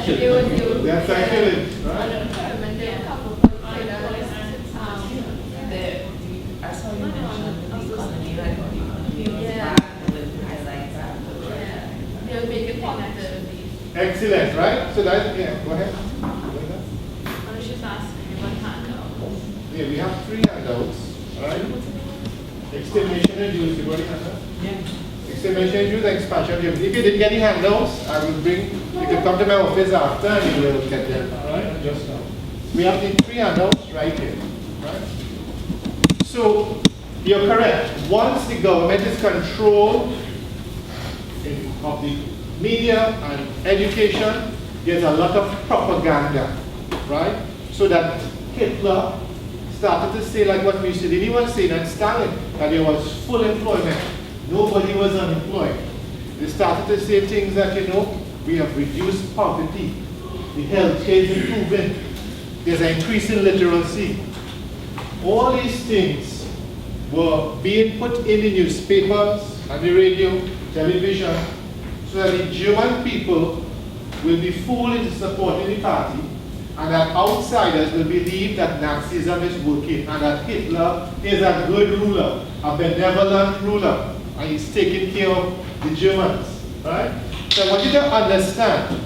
They are killing, right? I saw you mention the economy, right? They'll make it connected. Excellent, right? So that, yeah, go ahead. I was just asking you what handout. Yeah, we have 3 handouts, all right? Extermination and use, you got the handout? Yeah. Extermination and use, expansion of use. If you didn't get the handouts, I will bring, you can come to my office after and you will get them, all right? Just now. We have the 3 handouts right here, right? So, you're correct. Once the government is controlled of the media and education, there's a lot of propaganda, right? So that Hitler started to say, like what Mussolini was saying and Stalin, that there was full employment. Nobody was unemployed. They started to say things that, we have reduced poverty. The health care is improving. There's an increase in literacy. All these things were being put in the newspapers and the radio, television, so that the German people will be fooled into supporting the party, and that outsiders will believe that Nazism is working, and that Hitler is a good ruler, a benevolent ruler, and he's taking care of the Germans, right? So I want you to understand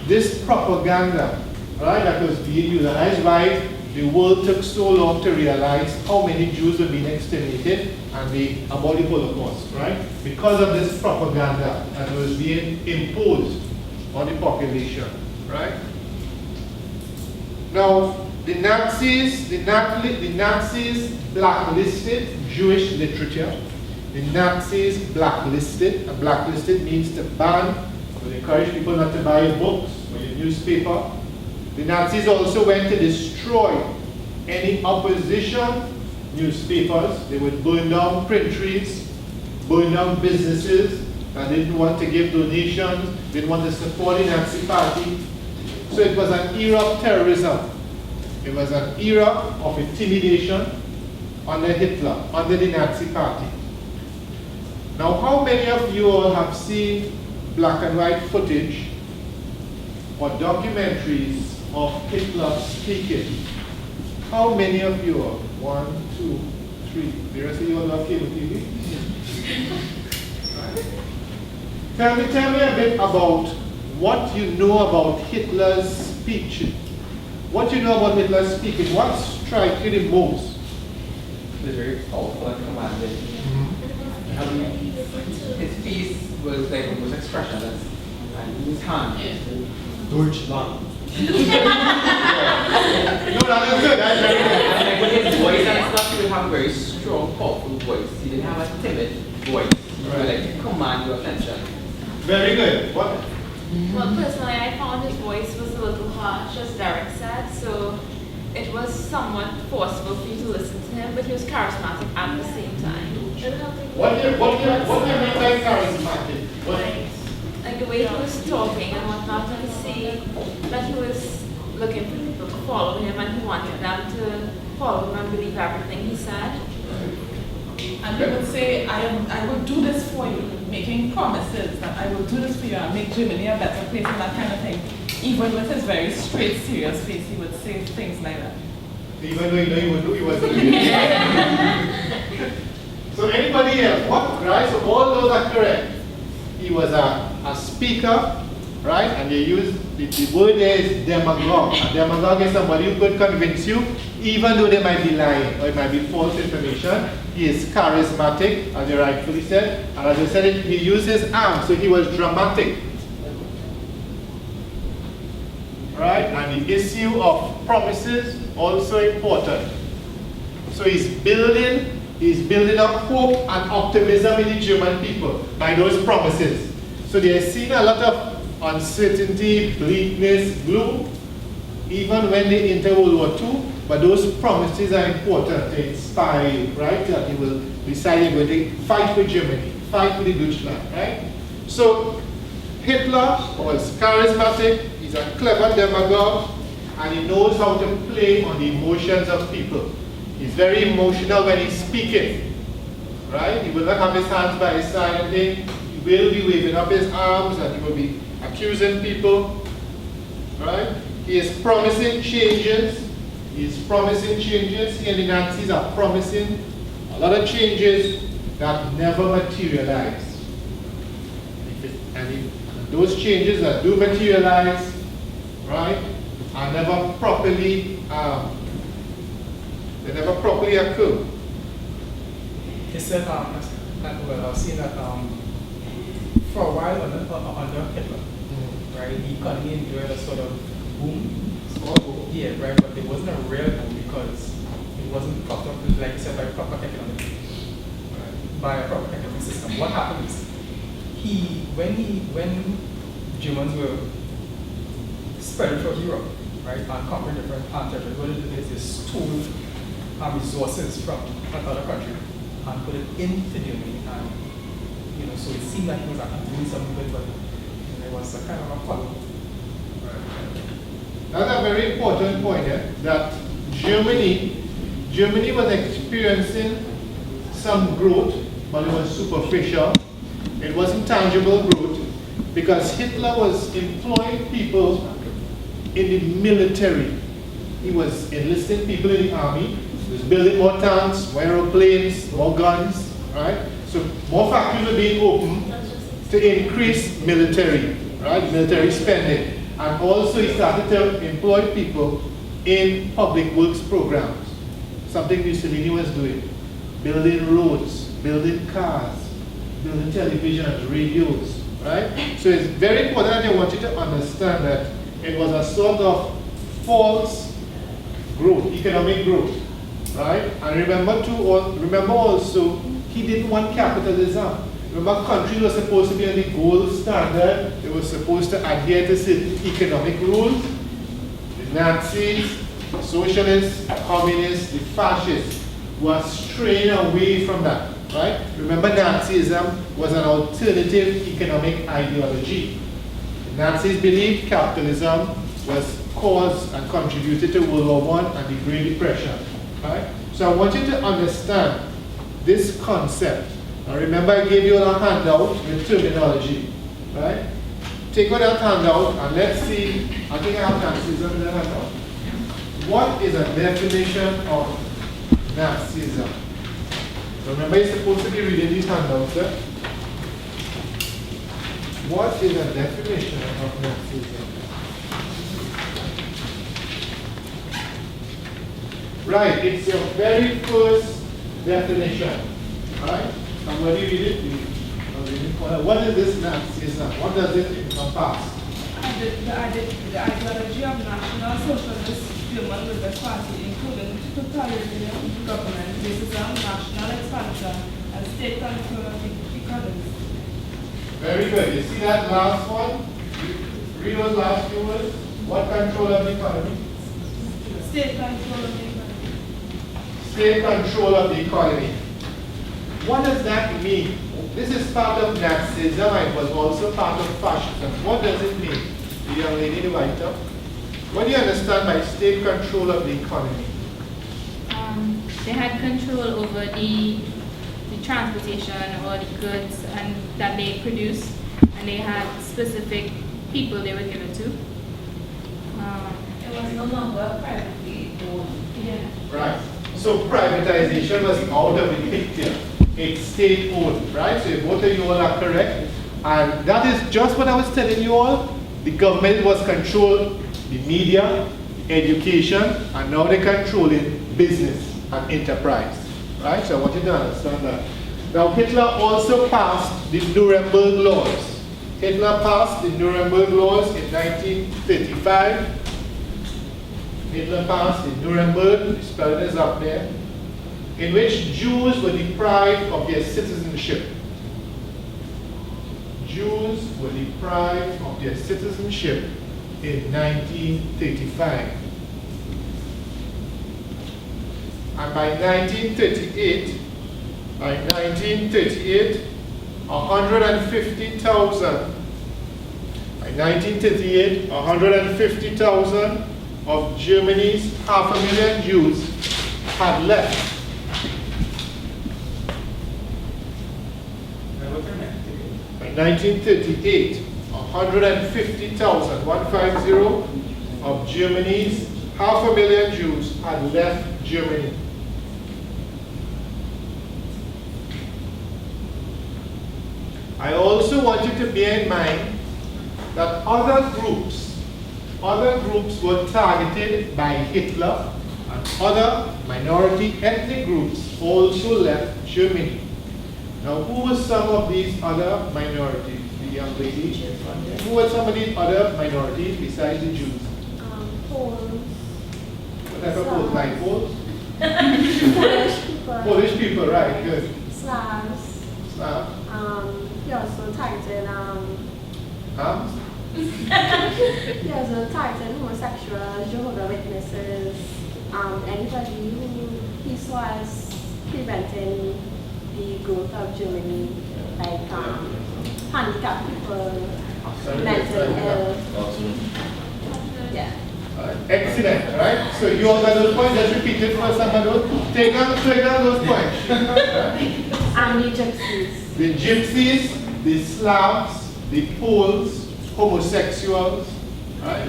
this propaganda, right, that was being used, and that's why the world took so long to realize how many Jews were being exterminated and about the Holocaust, right? Because of this propaganda that was being imposed on the population, right? Now, the Nazis blacklisted Jewish literature. The Nazis blacklisted, and blacklisted means to ban, or encourage people not to buy books or your newspaper. The Nazis also went to destroy any opposition newspapers. They would burn down printries, burn down businesses that didn't want to give donations, didn't want to support the Nazi party. So it was an era of terrorism. It was an era of intimidation under Hitler, under the Nazi party. Now, how many of you all have seen black and white footage or documentaries of Hitler speaking? How many of you all? 1, 2, 3. The rest of you all have cable TV? Right. Tell me a bit about what you know about Hitler's speech. What you know about Hitler's speaking? What strikes you the most? It's very powerful and commanding. His face was like almost expressionless, and his hand. Deutschland. No, that's good. That's very good. And with his voice and stuff, he would have a very strong, powerful voice. He didn't have a timid voice. He would like to command your attention. Very good. What? Well, personally, I found his voice was a little harsh, as Derek said, so it was somewhat forceful for you to listen to him, but he was charismatic at the same time. What do you mean by charismatic? Like the way he was talking and whatnot, you could see that he was looking for people to follow him, and he wanted them to follow him and believe everything he said. And he would say, I will do this for you, making promises that I will do this for you and make Germany a better place and that kind of thing. Even with his very straight, serious face, he would say things like that. Even though he would do, he wasn't doing it. So anybody else? What? Right? So all those are correct. He was a speaker, right? And they use, the word there is demagogue. A demagogue is somebody who could convince you, even though they might be lying or it might be false information. He is charismatic, as you rightfully said. And as I said, he used his arms, so he was dramatic. Right? And the issue of promises, also important. So he's building up hope and optimism in the German people by those promises. So they're seeing a lot of uncertainty, bleakness, gloom, even when they enter World War II. But those promises are important to inspire you, right? That you will decide you're going to fight for Germany, fight for the Deutschland, right? So Hitler was charismatic, he's a clever demagogue, and he knows how to play on the emotions of people. He's very emotional when he's speaking, right? He will not have his hands by his side and thing. He will be waving up his arms and he will be accusing people. right? He is promising changes. He is promising changes. He and the Nazis are promising a lot of changes that never materialize. And those changes that do materialize, right, are never properly, they never properly occur. He said, I've seen that for a while under Hitler, right, the economy enjoyed a sort of boom. Small boom. Yeah, right, but it wasn't a real boom because it wasn't proper, like you said, by proper economic, by a proper economic system. What happened is, when Germans were spread throughout Europe, right, and conquering different territories, what they did is they stole resources from another country and put it into Germany, and so it seemed like he was actually doing something good, but it was a kind of a follow. That's a very important point here, that Germany was experiencing some growth, but it was superficial. It wasn't tangible growth because Hitler was employing people in the military. He was enlisting people in the army. He was building more tanks, more aeroplanes, more guns, right? So more factories were being opened to increase military, right? Military spending. And also he started to employ people in public works programs, something Mussolini was doing, building roads, building cars, building televisions, radios, right? So it's very important that I want you to understand that it was a sort of false growth, economic growth, right? And remember also, he didn't want capitalism. Remember, countries were supposed to be on the gold standard. They were supposed to adhere to certain economic rules. The Nazis, the socialists, the communists, the fascists were straying away from that, right? Remember, Nazism was an alternative economic ideology. The Nazis believed capitalism was caused and contributed to World War I and the Great Depression, right? So I want you to understand this concept. Now remember, I gave you a handout with terminology, right? Take out that handout and let's see, I think I have Nazism in the handout. What is a definition of Nazism? Remember, you're supposed to be reading these handouts, eh? What is a definition of Nazism? Right, it's your very first definition, right? Somebody read it, please. What is this Nazism? What does it encompass? The ideology of National Socialist German Workers' Party, including totalitarian government, racism, national expansion, and state control of the economy. Very good. You see that last one? Read those last few words. What control of the economy? State control of the economy. State control of the economy. What does that mean? This is part of Nazism and it was also part of fascism. What does it mean? The young lady in the white top. What do you understand by state control of the economy? They had control over the transportation or the goods and that they produced, and they had specific people they were given to. It was no longer privately owned. Yeah. Right. So privatization was out of the picture. It's state owned, right? So both of you all are correct. And that is just what I was telling you all. The government was controlling the media, education, and now they're controlling business and enterprise, right? So I want you to understand that. Now Hitler also passed the Nuremberg laws. Hitler passed the Nuremberg laws in 1935. Hitler passed in Nuremberg, the spelling is up there, in which Jews were deprived of their citizenship. Jews were deprived of their citizenship in 1935. And by 1938, 150,000 of Germany's 500,000 Jews had left. By 1938, 150,000, of Germany's 500,000 Jews had left Germany. I also want you to bear in mind that other groups were targeted by Hitler, and other minority ethnic groups also left Germany. Now, who were some of these other minorities? The young lady? Who were some of these other minorities besides the Jews? Poles. What type of Poles? Like Poles? Polish people. Polish people, right, good. Slavs. Slavs. He also targeted Huh? he also targeted homosexuals, Jehovah's Witnesses, anybody who he saw as preventing the growth of Germany, like handicapped people, mentally ill. Yeah. Excellent, right? So you all got those points, just repeat it for some of those. Take down those points. And the gypsies. The gypsies, the Slavs, the Poles, homosexuals, right?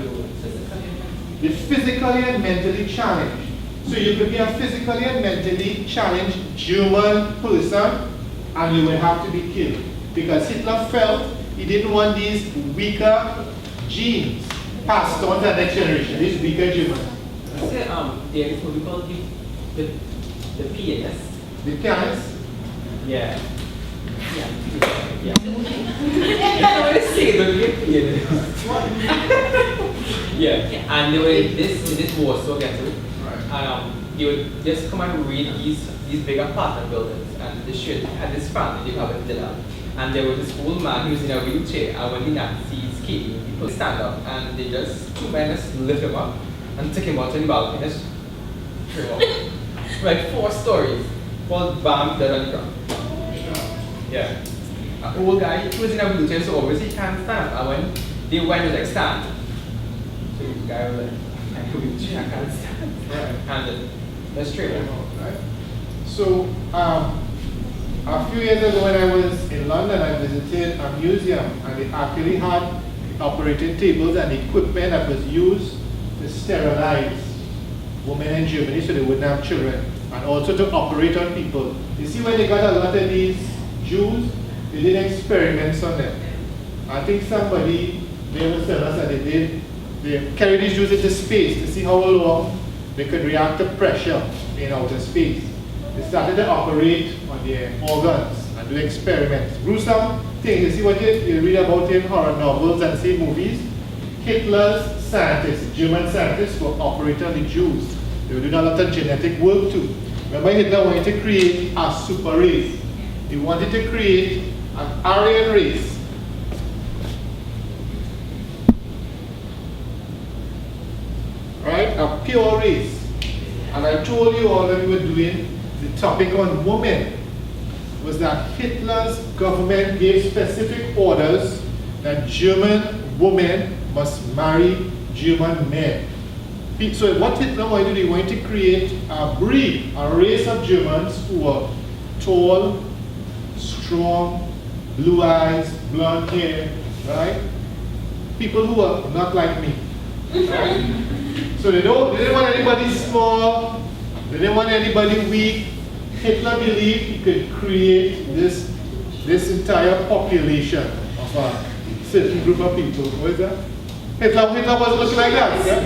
The physically and mentally challenged. So you could be a physically and mentally challenged German person and you would have to be killed. Because Hitler felt he didn't want these weaker genes passed on to the next generation, these weaker Germans. There is what we call the pianist. The pianists? Yeah. Yeah. I want to say the pianist. Yeah. And they were in this Warsaw ghetto. And they would just come and raid these big apartment buildings, and they should, and this family, they have a villa. And there was this old man who was in a wheelchair, and when the Nazis came, people stand up, and they just, two men just lift him up, and took him out to the balcony, and just threw him up. Like 4 stories, all bam, dead on the ground. Yeah. An old guy, he was in a wheelchair, so obviously he can't stand, and when they went, he was like, stand. So the guy was like, I'm in a wheelchair, I can't stand. And that's true. Right? So, a few years ago when I was in London, I visited a museum and they actually had operating tables and equipment that was used to sterilize women in Germany so they wouldn't have children, and also to operate on people. You see, when they got a lot of these Jews, they did experiments on them. I think somebody, they was telling us that they carried these Jews into space to see how long they could react to pressure in outer space. They started to operate on their organs and do experiments. Gruesome things. You see what you read about in horror novels and see movies? Hitler's scientists, German scientists, were operating on the Jews. They were doing a lot of genetic work too. Remember, Hitler wanted to create a super race. He wanted to create an Aryan race. Right? A pure race. And I told you all that we were doing the topic on women was that Hitler's government gave specific orders that German women must marry German men. So what Hitler wanted to do, he wanted to create a breed, a race of Germans who were tall, strong, blue eyes, blonde hair, right? People who are not like me, right? So they didn't want anybody small, they didn't want anybody weak. Hitler believed he could create this entire population of a certain group of people. What is that? Hitler wasn't looking like that. Yeah?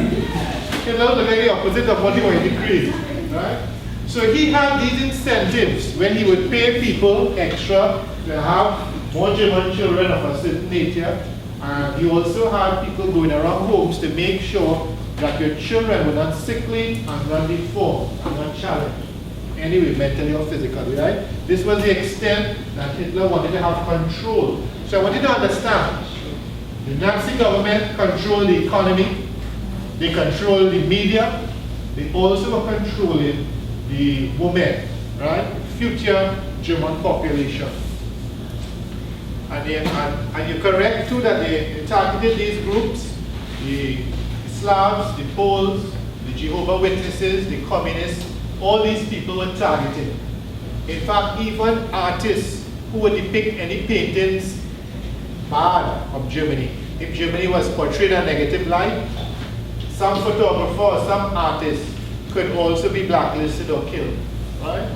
Hitler was looking like the opposite of what he wanted to create. Right? So he had these incentives when he would pay people extra to have more German children of a certain nature. And he also had people going around homes to make sure that your children were not sickly and not deformed and not challenged. Anyway, mentally or physically, right? This was the extent that Hitler wanted to have control. So I want you to understand, the Nazi government controlled the economy, they controlled the media, they also were controlling the women, right? Future German population. And you're correct too that they targeted these groups, the Slavs, the Poles, the Jehovah's Witnesses, the communists. All these people were targeted. In fact, even artists who would depict any paintings bad of Germany. If Germany was portrayed in a negative light, some photographer or some artist could also be blacklisted or killed, right?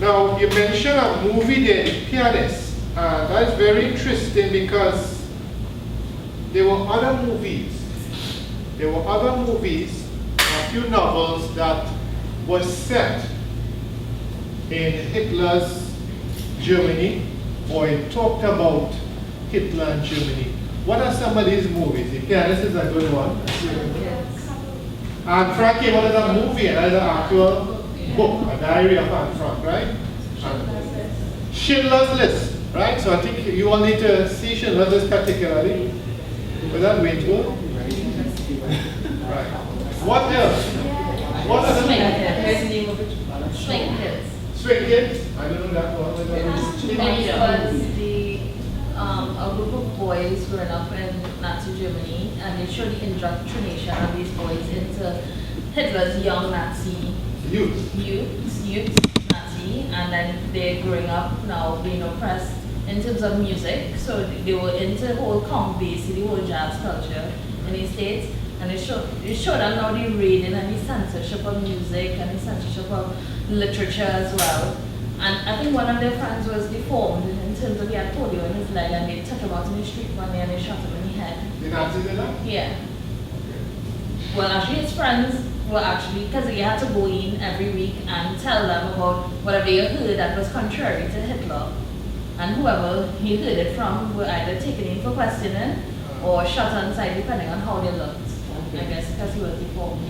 Now, you mentioned a movie there, The Pianist. That is very interesting because there were other movies. There were other movies, a few novels that were set in Hitler's Germany, or it talked about Hitler and Germany. What are some of these movies? The Pianist is a good one. And Frank came out as a movie and as an actual book, a diary of Anne Frank, right? And Schindler's List, right? So I think you all need to see Schindler's List particularly. Was that Wayne's? Right. What else? What other Swing movies? Kids. Here's the name of it. Swing Kids. Swing Kids? I don't know that one. What It was was a group of boys growing up in Nazi Germany, and they showed the indoctrination of these boys into Hitler's young Nazi Youth. youth Nazi, and then they're growing up now being oppressed in terms of music. So they were into the whole comp bass, the whole jazz culture in the States, and it showed them now the raiding and the censorship of music and the censorship of literature as well. And I think one of their friends was deformed in terms of he had polio in his leg, and they took him out in the street one day and they shot him in the head. The Nazis did that? Yeah. Well, actually, his friends were actually, because he had to go in every week and tell them about whatever they heard that was contrary to Hitler. And whoever he heard it from were either taken in for questioning or shot on sight, depending on how they looked. I guess because he was deformed,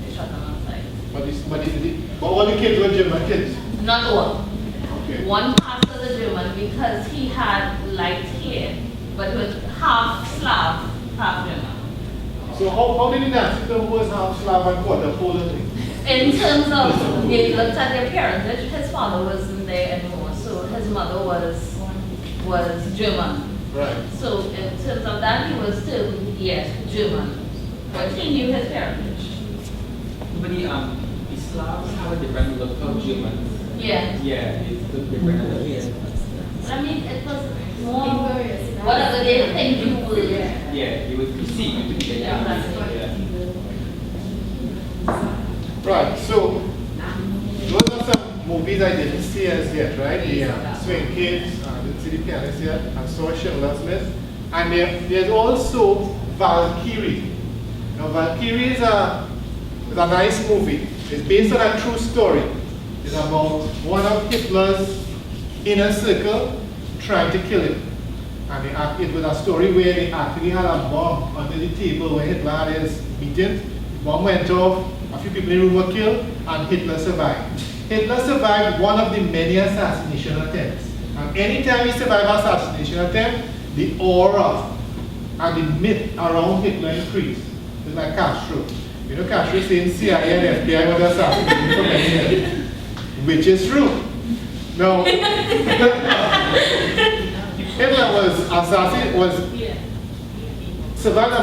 they shot him on sight. But all the kids were German kids. Not all. Okay. One passed as a German because he had light hair, but he was half Slav, half German. So how did the Nazis know who was half Slav and quarter Polish? In terms of, they looked at their parentage, his father wasn't there anymore, so his mother was German. Right. So in terms of that, he was still, yes, German. But he knew his parentage. But the Slavs have a different look from Germans. Yeah. Yeah, it's look different. Yeah. I mean, it was more, whatever they think you were. Yeah, you would perceive it to be the Yeah, that's right. yeah. Right, so those are some movies I didn't see as yet, right? The Swing Kids, I didn't see The Pianist yet, I saw Schindler's List. And there's also Valkyrie. Now Valkyrie is a nice movie. It's based on a true story. It's about one of Hitler's inner circle trying to kill him. And it was a story where they actually had a bomb under the table where Hitler had his meeting. The bomb went off, a few people in the room were killed, and Hitler survived. Hitler survived one of the many assassination attempts. And anytime he survived an assassination attempt, the aura and the myth around Hitler increased. It's like Castro. You know, Castro saying CIA and FBI were assassinating for many years, which is true. No. Hitler was survived